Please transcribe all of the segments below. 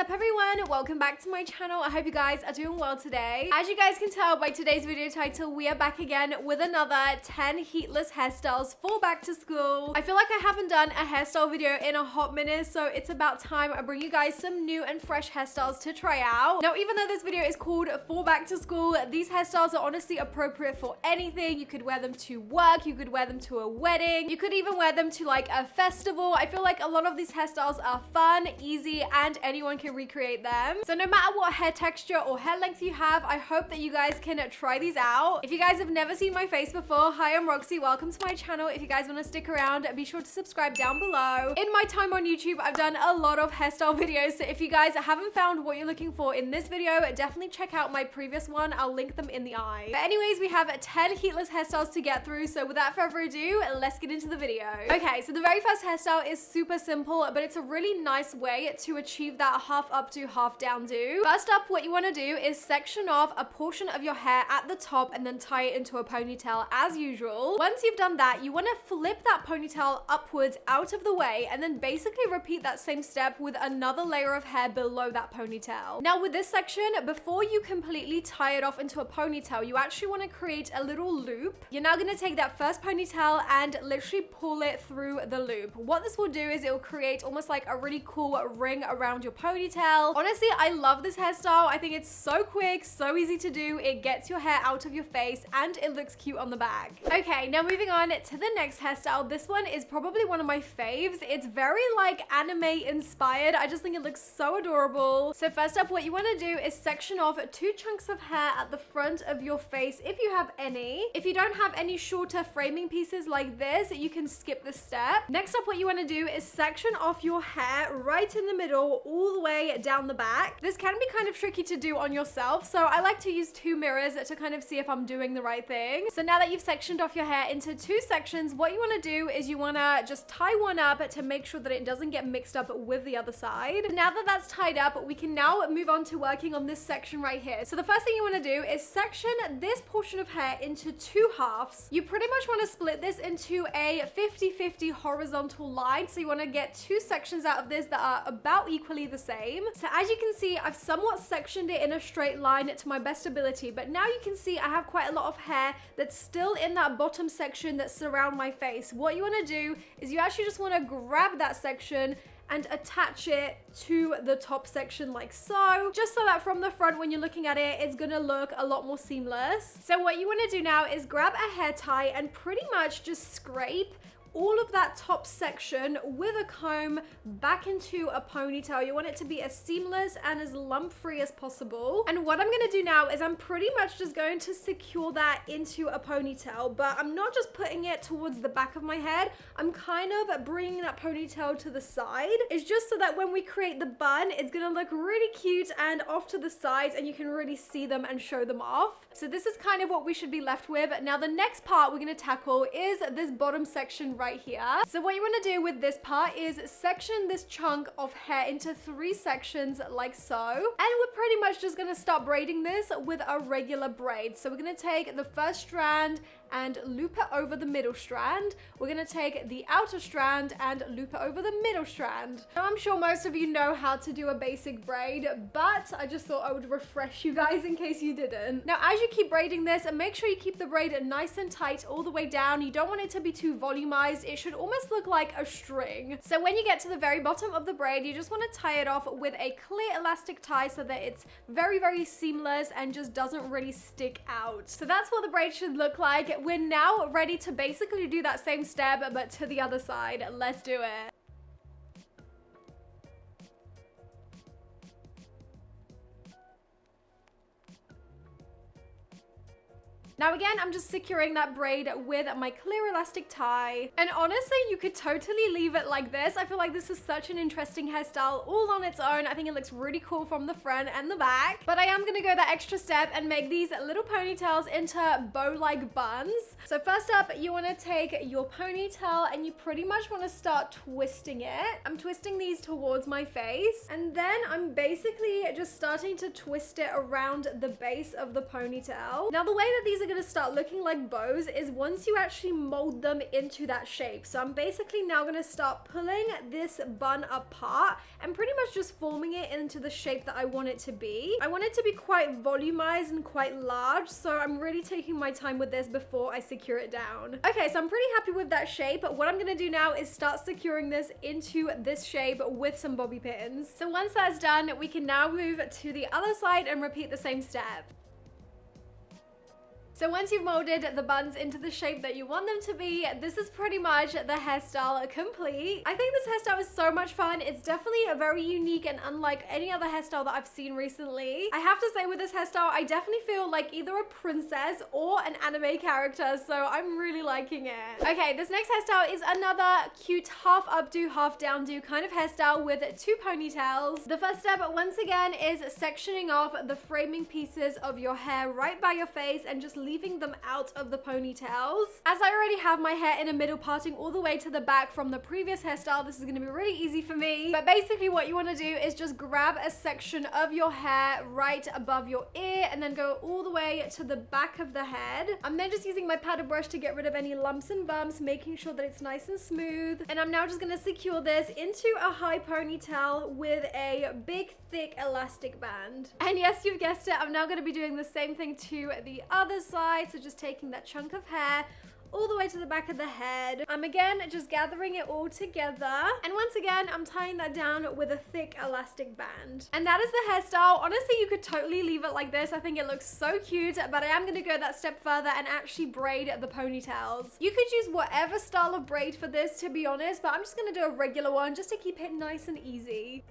up everyone, welcome back to my channel. I hope you guys are doing well today. As you guys can tell by today's video title, we are back again with another 10 heatless hairstyles for back to school. I feel like I haven't done a hairstyle video in a hot minute, so it's about time I bring you guys some new and fresh hairstyles to try out. Now, even though this video is called for back to school, these hairstyles are honestly appropriate for anything. You could wear them to work, you could wear them to a wedding, you could even wear them to like a festival. I feel like a lot of these hairstyles are fun, easy, and anyone can recreate them. So no matter what hair texture or hair length you have, I hope that you guys can try these out. If you guys have never seen my face before, hi, I'm Roxy, welcome to my channel. If you guys want to stick around, be sure to subscribe down below. In my time on YouTube, I've done a lot of hairstyle videos, so if you guys haven't found what you're looking for in this video, definitely check out my previous one. I'll link them in the eye. But anyways, we have 10 heatless hairstyles to get through, so without further ado, let's get into the video. Okay, so the very first hairstyle is super simple, but it's a really nice way to achieve that half up to half down do. First up, what you want to do is section off a portion of your hair at the top and then tie it into a ponytail as usual. Once you've done that, you want to flip that ponytail upwards out of the way and then basically repeat that same step with another layer of hair below that ponytail. Now with this section, before you completely tie it off into a ponytail, you actually want to create a little loop. You're now going to take that first ponytail and literally pull it through the loop. What this will do is it will create almost like a really cool ring around your ponytail. Honestly, I love this hairstyle. I think it's so quick, so easy to do. It gets your hair out of your face and it looks cute on the back. Okay, now moving on to the next hairstyle. This one is probably one of my faves. It's very like anime inspired. I just think it looks so adorable. So first up, what you want to do is section off 2 chunks of hair at the front of your face if you have any. If you don't have any shorter framing pieces like this, you can skip this step. Next up, what you want to do is section off your hair right in the middle all the way down the back. This can be kind of tricky to do on yourself, so I like to use 2 mirrors to kind of see if I'm doing the right thing. So now that you've sectioned off your hair into 2 sections, what you want to do is you want to just tie one up to make sure that it doesn't get mixed up with the other side. Now that that's tied up, we can now move on to working on this section right here. So the first thing you want to do is section this portion of hair into 2 halves. You pretty much want to split this into a 50-50 horizontal line. So you want to get 2 sections out of this that are about equally the same. So as you can see, I've somewhat sectioned it in a straight line to my best ability, but now you can see I have quite a lot of hair that's still in that bottom section that surround my face. What you want to do is you actually just want to grab that section and attach it to the top section like so, just so that from the front when you're looking at it, it's gonna look a lot more seamless. So what you want to do now is grab a hair tie and pretty much just scrape all of that top section with a comb back into a ponytail. You want it to be as seamless and as lump-free as possible. And what I'm going to do now is I'm pretty much just going to secure that into a ponytail, but I'm not just putting it towards the back of my head. I'm kind of bringing that ponytail to the side. It's just so that when we create the bun, it's going to look really cute and off to the sides and you can really see them and show them off. So this is kind of what we should be left with. Now the next part we're going to tackle is this bottom section right here. So what you want to do with this part is section this chunk of hair into 3 sections like so, and we're pretty much just going to start braiding this with a regular braid. So we're going to take the first strand and loop it over the middle strand. We're going to take the outer strand and loop it over the middle strand. Now I'm sure most of you know how to do a basic braid, but I just thought I would refresh you guys in case you didn't. Now as you keep braiding this, make sure you keep the braid nice and tight all the way down. You don't want it to be too volumized. It should almost look like a string. So when you get to the very bottom of the braid, you just want to tie it off with a clear elastic tie so that it's very, very seamless and just doesn't really stick out. So that's what the braid should look like. We're now ready to basically do that same step, but to the other side. Let's do it. Now again, I'm just securing that braid with my clear elastic tie. And honestly, you could totally leave it like this. I feel like this is such an interesting hairstyle all on its own. I think it looks really cool from the front and the back. But I am gonna go that extra step and make these little ponytails into bow-like buns. So first up, you wanna take your ponytail and you pretty much wanna start twisting it. I'm twisting these towards my face. And then I'm basically just starting to twist it around the base of the ponytail. Now the way that these are are gonna start looking like bows is once you actually mold them into that shape. So I'm basically now gonna start pulling this bun apart and pretty much just forming it into the shape that I want it to be. I want it to be quite volumized and quite large, so I'm really taking my time with this before I secure it down. Okay, so I'm pretty happy with that shape. What I'm gonna do now is start securing this into this shape with some bobby pins. So once that's done, we can now move to the other side and repeat the same step. So once you've molded the buns into the shape that you want them to be, this is pretty much the hairstyle complete. I think this hairstyle is so much fun. It's definitely a very unique and unlike any other hairstyle that I've seen recently. I have to say with this hairstyle, I definitely feel like either a princess or an anime character, so I'm really liking it. Okay, this next hairstyle is another cute half updo, half downdo kind of hairstyle with two ponytails. The first step, once again, is sectioning off the framing pieces of your hair right by your face and just leaving them out of the ponytails. As I already have my hair in a middle parting all the way to the back from the previous hairstyle, this is going to be really easy for me. But basically what you want to do is just grab a section of your hair right above your ear and then go all the way to the back of the head. I'm then just using my paddle brush to get rid of any lumps and bumps, making sure that it's nice and smooth. And I'm now just going to secure this into a high ponytail with a big thick elastic band. And yes, you've guessed it, I'm now going to be doing the same thing to the other side. So just taking that chunk of hair all the way to the back of the head. I'm again just gathering it all together. And once again, I'm tying that down with a thick elastic band. And that is the hairstyle. Honestly, you could totally leave it like this. I think it looks so cute, but I am gonna go that step further and actually braid the ponytails. You could use whatever style of braid for this, to be honest, but I'm just gonna do a regular one just to keep it nice and easy.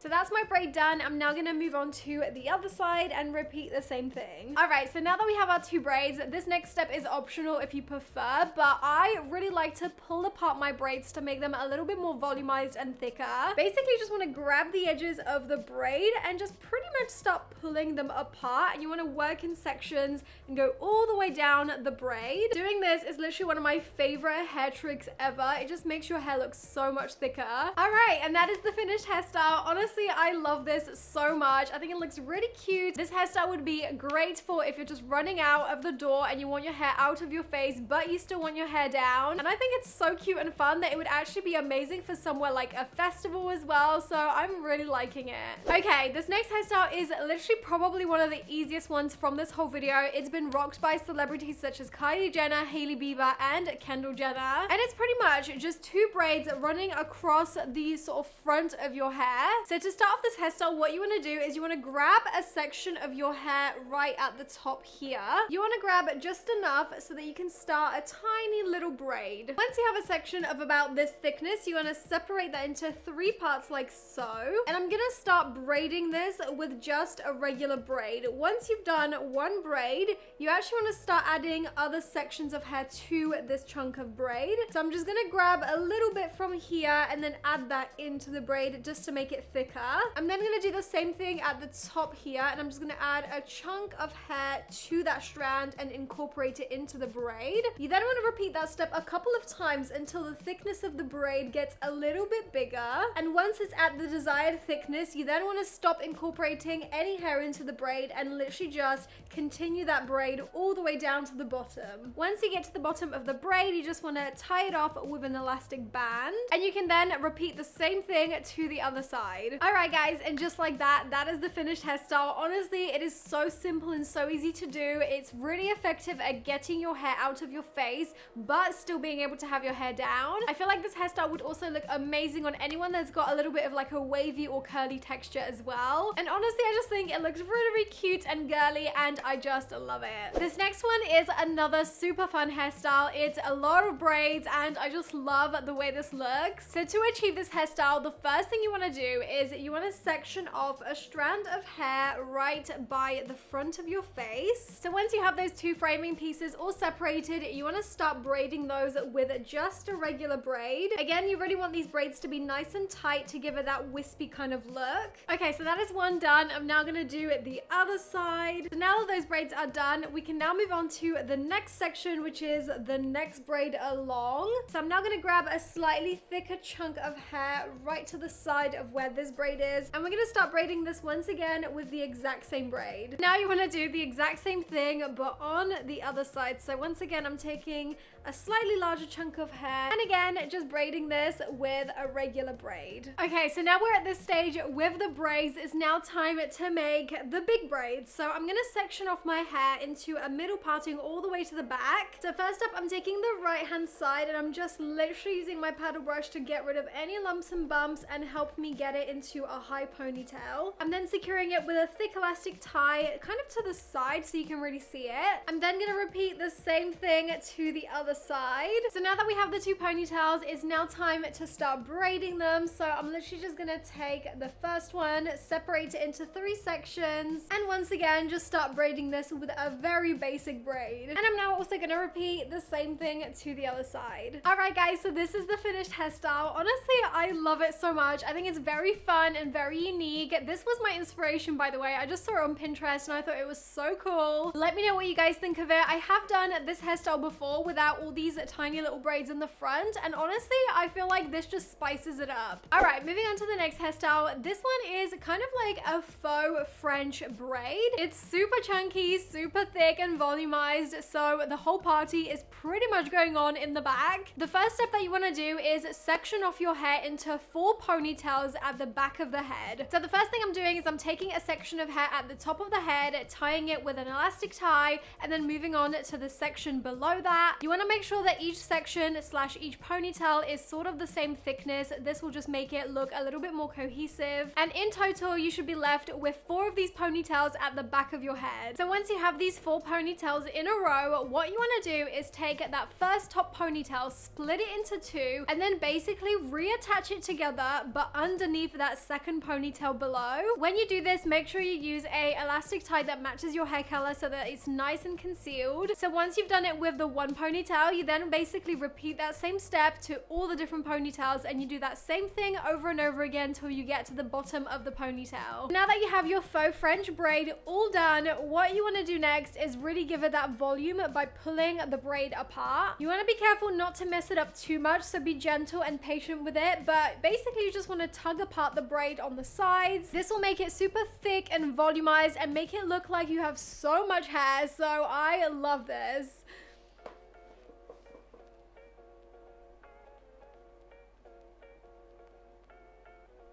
So that's my braid done. I'm now gonna move on to the other side and repeat the same thing. All right, so now that we have our two braids, this next step is optional if you prefer, but I really like to pull apart my braids to make them a little bit more volumized and thicker. Basically, you just wanna grab the edges of the braid and just pretty much start pulling them apart. And you wanna work in sections and go all the way down the braid. Doing this is literally one of my favorite hair tricks ever. It just makes your hair look so much thicker. All right, and that is the finished hairstyle. Honestly, I love this so much. I think it looks really cute. This hairstyle would be great for if you're just running out of the door and you want your hair out of your face, but you still want your hair down. And I think it's so cute and fun that it would actually be amazing for somewhere like a festival as well. So I'm really liking it. Okay, this next hairstyle is literally probably one of the easiest ones from this whole video. It's been rocked by celebrities such as Kylie Jenner, Hailey Bieber, and Kendall Jenner. And it's pretty much just two braids running across the sort of front of your hair. So to start off this hairstyle, what you want to do is you want to grab a section of your hair right at the top here. You want to grab just enough so that you can start a tiny little braid. Once you have a section of about this thickness, you want to separate that into 3 parts like so. And I'm going to start braiding this with just a regular braid. Once you've done one braid, you actually want to start adding other sections of hair to this chunk of braid. So I'm just going to grab a little bit from here and then add that into the braid just to make it thicker. I'm then going to do the same thing at the top here, and I'm just going to add a chunk of hair to that strand and incorporate it into the braid. You then want to repeat that step a couple of times until the thickness of the braid gets a little bit bigger. And once it's at the desired thickness, you then want to stop incorporating any hair into the braid and literally just continue that braid all the way down to the bottom. Once you get to the bottom of the braid, you just want to tie it off with an elastic band, and you can then repeat the same thing to the other side. All right, guys, and just like that, that is the finished hairstyle. Honestly, it is so simple and so easy to do. It's really effective at getting your hair out of your face, but still being able to have your hair down. I feel like this hairstyle would also look amazing on anyone that's got a little bit of like a wavy or curly texture as well. And honestly, I just think it looks really, really cute and girly, and I just love it. This next one is another super fun hairstyle. It's a lot of braids, and I just love the way this looks. So to achieve this hairstyle, the first thing you want to do is you want to section off a strand of hair right by the front of your face. So once you have those two framing pieces all separated, you want to start braiding those with just a regular braid. Again, you really want these braids to be nice and tight to give it that wispy kind of look. Okay, so that is one done. I'm now going to do the other side. So now that those braids are done, we can now move on to the next section, which is the next braid along. So I'm now going to grab a slightly thicker chunk of hair right to the side of where this braid is. And we're gonna start braiding this once again with the exact same braid. Now you wanna do the exact same thing, but on the other side. So once again, I'm taking a slightly larger chunk of hair, and again, just braiding this with a regular braid. Okay, so now we're at this stage with the braids. It's now time to make the big braids. So I'm gonna section off my hair into a middle parting all the way to the back. So first up, I'm taking the right hand side and I'm just literally using my paddle brush to get rid of any lumps and bumps and help me get it into a high ponytail. I'm then securing it with a thick elastic tie kind of to the side so you can really see it. I'm then gonna repeat the same thing to the other side. So now that we have the two ponytails, it's now time to start braiding them. So I'm literally just gonna take the first one, separate it into 3 sections, and once again just start braiding this with a very basic braid. And I'm now also gonna repeat the same thing to the other side. Alright guys, so this is the finished hairstyle. Honestly, I love it so much. I think it's very fun and very unique. This was my inspiration, by the way. I just saw it on Pinterest and I thought it was so cool. Let me know what you guys think of it. I have done this hairstyle before without all these tiny little braids in the front, and honestly, I feel like this just spices it up. Alright, moving on to the next hairstyle. This one is kind of like a faux French braid. It's super chunky, super thick and volumized, so the whole party is pretty much going on in the back. The first step that you want to do is section off your hair into 4 ponytails at the back of the head. So the first thing I'm doing is I'm taking a section of hair at the top of the head, tying it with an elastic tie, and then moving on to the section below that. You want to make sure that each section / each ponytail is sort of the same thickness. This will just make it look a little bit more cohesive. And in total, you should be left with 4 of these ponytails at the back of your head. So once you have these 4 ponytails in a row, what you want to do is take that first top ponytail, split it into 2, and then basically reattach it together, but underneath that second ponytail below. When you do this, make sure you use a elastic tie that matches your hair color so that it's nice and concealed. So once you've done it with the one ponytail, you then basically repeat that same step to all the different ponytails, and you do that same thing over and over again until you get to the bottom of the ponytail. Now that you have your faux French braid all done, what you want to do next is really give it that volume by pulling the braid apart. You want to be careful not to mess it up too much, so be gentle and patient with it, but basically you just want to tug apart the braid on the sides. This will make it super thick and volumized and make it look like you have so much hair, so I love this.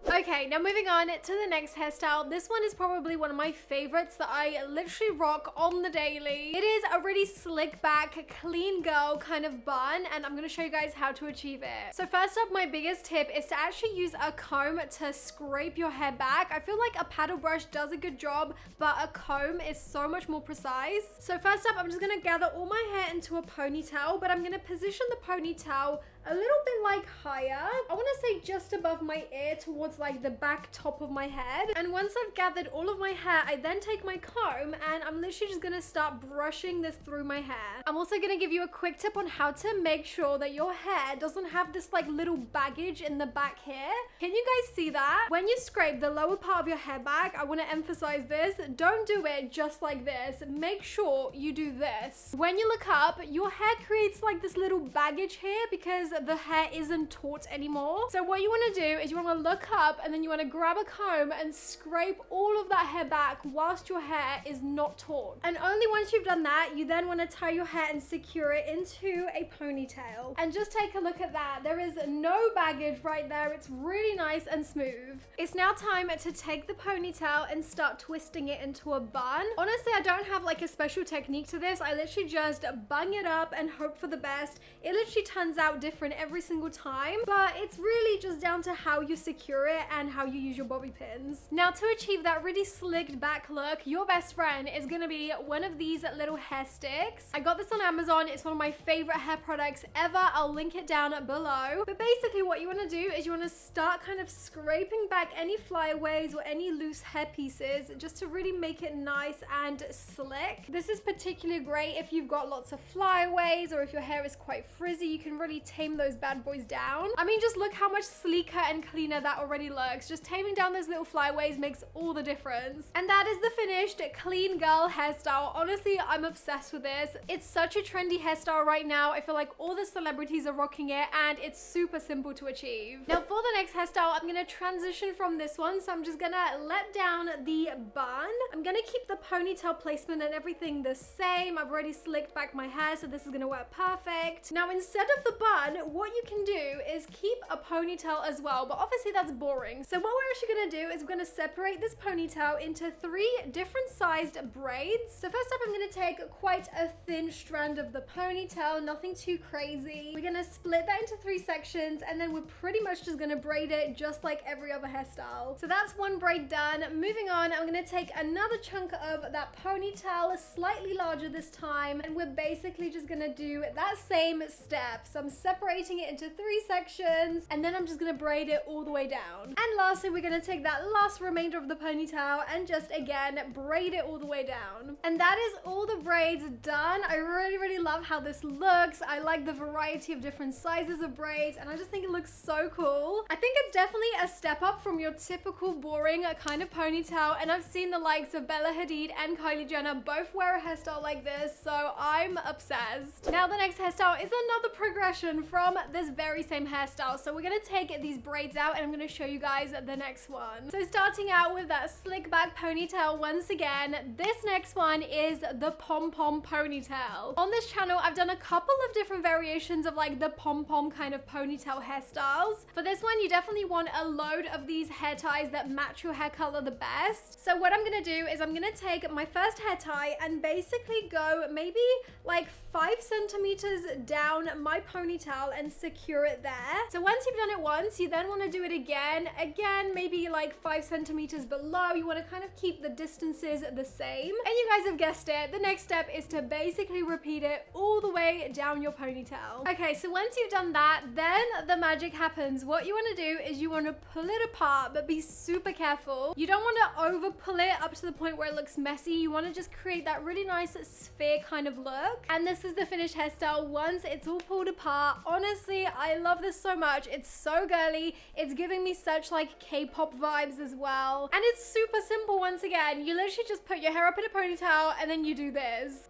Okay, now moving on to the next hairstyle. This one is probably one of my favorites that I literally rock on the daily. It is a really slick back, clean girl kind of bun, and I'm going to show you guys how to achieve it. So first up, my biggest tip is to actually use a comb to scrape your hair back. I feel like a paddle brush does a good job, but a comb is so much more precise. So first up, I'm just going to gather all my hair into a ponytail, but I'm going to position the ponytail a little bit like higher. I want to say just above my ear towards like the back top of my head. And once I've gathered all of my hair, I then take my comb and I'm literally just gonna start brushing this through my hair. I'm also gonna give you a quick tip on how to make sure that your hair doesn't have this like little baggage in the back here. Can you guys see that? When you scrape the lower part of your hair back, I want to emphasize this, don't do it just like this. Make sure you do this. When you look up, your hair creates like this little baggage here because the hair isn't taut anymore. So what you want to do is you want to look up and then you want to grab a comb and scrape all of that hair back whilst your hair is not taut. And only once you've done that, you then want to tie your hair and secure it into a ponytail. And just take a look at that. There is no baggage right there. It's really nice and smooth. It's now time to take the ponytail and start twisting it into a bun. Honestly, I don't have like a special technique to this. I literally just bung it up and hope for the best. It literally turns out different every single time, but it's really just down to how you secure it and how you use your bobby pins. Now to achieve that really slicked back look, your best friend is gonna be one of these little hair sticks. I got this on Amazon. It's one of my favorite hair products ever. I'll link it down below. But basically what you want to do is you want to start kind of scraping back any flyaways or any loose hair pieces just to really make it nice and slick. This is particularly great if you've got lots of flyaways or if your hair is quite frizzy. You can really tame tame those bad boys down. I mean, just look how much sleeker and cleaner that already looks. Just taming down those little flyaways makes all the difference. And that is the finished clean girl hairstyle. Honestly, I'm obsessed with this. It's such a trendy hairstyle right now. I feel like all the celebrities are rocking it, and it's super simple to achieve. Now for the next hairstyle, I'm gonna transition from this one. So I'm just gonna let down the bun. I'm gonna keep the ponytail placement and everything the same. I've already slicked back my hair, so this is gonna work perfect. Now instead of the bun, what you can do is keep a ponytail as well, but obviously that's boring. So what we're actually gonna do is we're gonna separate this ponytail into 3 different sized braids. So first up, I'm gonna take quite a thin strand of the ponytail, nothing too crazy. We're gonna split that into 3 sections, and then we're pretty much just gonna braid it just like every other hairstyle. So that's one braid done. Moving on, I'm gonna take another chunk of that ponytail, slightly larger this time, and we're basically just gonna do that same step. So I'm separating it into 3 sections, and then I'm just gonna braid it all the way down. And lastly, we're gonna take that last remainder of the ponytail and just again braid it all the way down. And that is all the braids done. I really love how this looks. I like the variety of different sizes of braids, and I just think it looks so cool. I think it's definitely a step up from your typical boring kind of ponytail, and I've seen the likes of Bella Hadid and Kylie Jenner both wear a hairstyle like this, so I'm obsessed. Now the next hairstyle is another progression from this very same hairstyle. So we're gonna take these braids out, and I'm gonna show you guys the next one. So starting out with that slick back ponytail once again, this next one is the pom-pom ponytail. On this channel, I've done a couple of different variations of like the pom-pom kind of ponytail hairstyles. For this one, you definitely want a load of these hair ties that match your hair color the best. So what I'm gonna do is I'm gonna take my first hair tie and basically go maybe like 5 centimeters down my ponytail and secure it there. So once you've done it once, you then want to do it again, maybe like 5 centimeters below. You want to kind of keep the distances the same. And you guys have guessed it, the next step is to basically repeat it all the way down your ponytail. Okay, so once you've done that, then the magic happens. What you want to do is you want to pull it apart, but be super careful. You don't want to over pull it up to the point where it looks messy. You want to just create that really nice sphere kind of look. And this is the finished hairstyle once it's all pulled apart. Honestly, I love this so much. It's so girly. It's giving me such like K-pop vibes as well. And it's super simple once again. You literally just put your hair up in a ponytail and then you do this.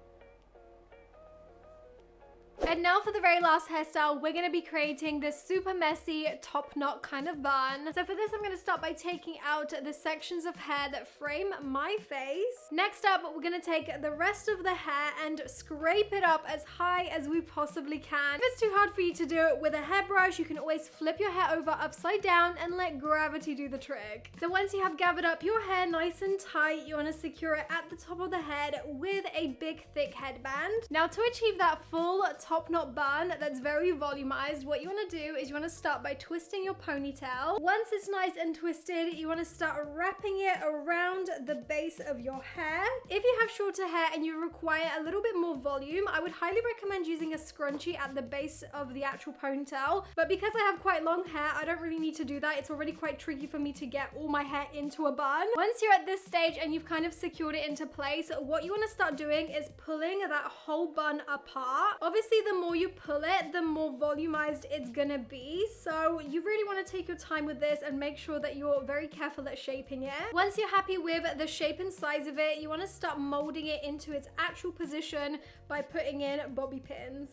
And now for the very last hairstyle, we're going to be creating this super messy top knot kind of bun. So for this, I'm going to start by taking out the sections of hair that frame my face. Next up, we're going to take the rest of the hair and scrape it up as high as we possibly can. If it's too hard for you to do it with a hairbrush, you can always flip your hair over upside down and let gravity do the trick. So once you have gathered up your hair nice and tight, you want to secure it at the top of the head with a big thick headband. Now to achieve that full top knot bun that's very volumized, what you want to do is you want to start by twisting your ponytail. Once it's nice and twisted, you want to start wrapping it around the base of your hair. If you have shorter hair and you require a little bit more volume, I would highly recommend using a scrunchie at the base of the actual ponytail. But because I have quite long hair, I don't really need to do that. It's already quite tricky for me to get all my hair into a bun. Once you're at this stage and you've kind of secured it into place, what you want to start doing is pulling that whole bun apart. Obviously, the more you pull it, the more volumized it's gonna be. So you really want to take your time with this and make sure that you're very careful at shaping it. Once you're happy with the shape and size of it, you want to start molding it into its actual position by putting in bobby pins.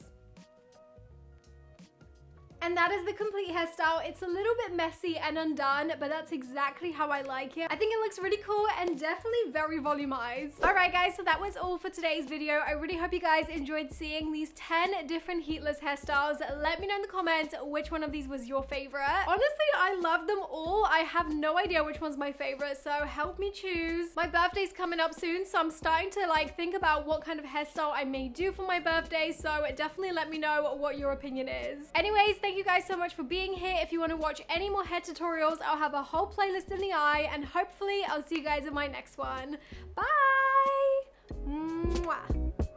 And that is the complete hairstyle. It's a little bit messy and undone, but that's exactly how I like it. I think it looks really cool and definitely very volumized. All right, guys, so that was all for today's video. I really hope you guys enjoyed seeing these 10 different heatless hairstyles. Let me know in the comments which one of these was your favorite. Honestly, I love them all. I have no idea which one's my favorite, so help me choose. My birthday's coming up soon, so I'm starting to like think about what kind of hairstyle I may do for my birthday, so definitely let me know what your opinion is. Anyways, thank you guys so much for being here. If you want to watch any more hair tutorials, I'll have a whole playlist in the eye, and hopefully I'll see you guys in my next one. Bye! Mwah.